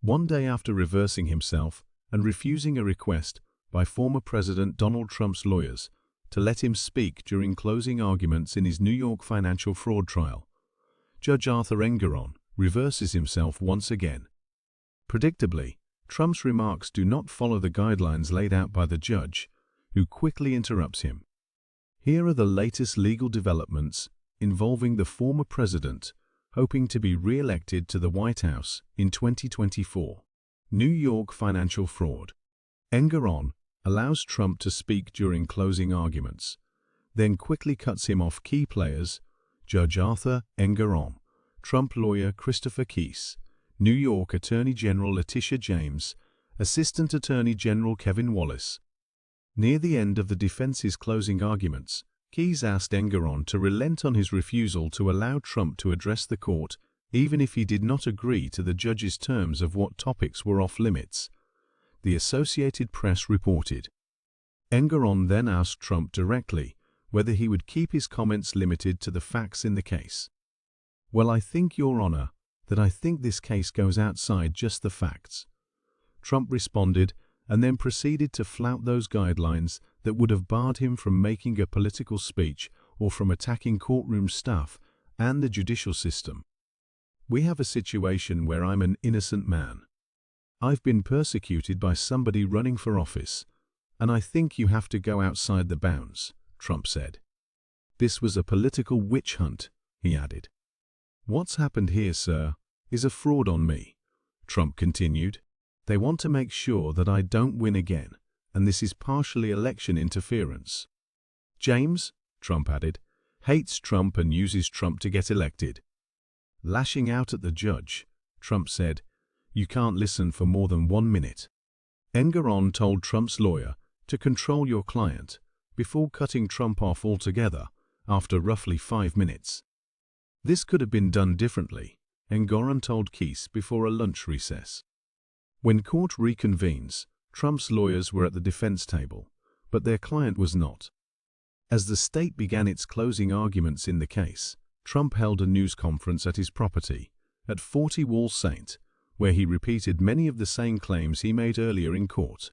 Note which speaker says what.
Speaker 1: One day after reversing himself and refusing a request by former President Donald Trump's lawyers to let him speak during closing arguments in his New York financial fraud trial, Judge Arthur Engoron reverses himself once again. Predictably, Trump's remarks do not follow the guidelines laid out by the judge, who quickly interrupts him. Here are the latest legal developments involving the former president hoping to be re-elected to the White House in 2024. New York financial fraud. Engoron allows Trump to speak during closing arguments, then quickly cuts him off. Key players: Judge Arthur Engoron, Trump lawyer Christopher Keyes, New York Attorney General Letitia James, Assistant Attorney General Kevin Wallace. Near the end of the defense's closing arguments, Keyes asked Engoron to relent on his refusal to allow Trump to address the court, even if he did not agree to the judge's terms of what topics were off-limits. The Associated Press reported. Engoron then asked Trump directly whether he would keep his comments limited to the facts in the case. "Well, I think, Your Honor, that I think this case goes outside just the facts," Trump responded, and then proceeded to flout those guidelines that would have barred him from making a political speech or from attacking courtroom staff and the judicial system. "We have a situation where I'm an innocent man. I've been persecuted by somebody running for office, and I think you have to go outside the bounds," Trump said. "This was a political witch hunt," he added. "What's happened here, sir, is a fraud on me," Trump continued. "They want to make sure that I don't win again, and this is partially election interference. James," Trump added, "hates Trump and uses Trump to get elected." Lashing out at the judge, Trump said, "You can't listen for more than 1 minute." Engoron told Trump's lawyer to control your client before cutting Trump off altogether after roughly 5 minutes. This could have been done differently, Engoron told Keyes before a lunch recess. When court reconvenes, Trump's lawyers were at the defense table, but their client was not. As the state began its closing arguments in the case, Trump held a news conference at his property at 40 Wall St., where he repeated many of the same claims he made earlier in court.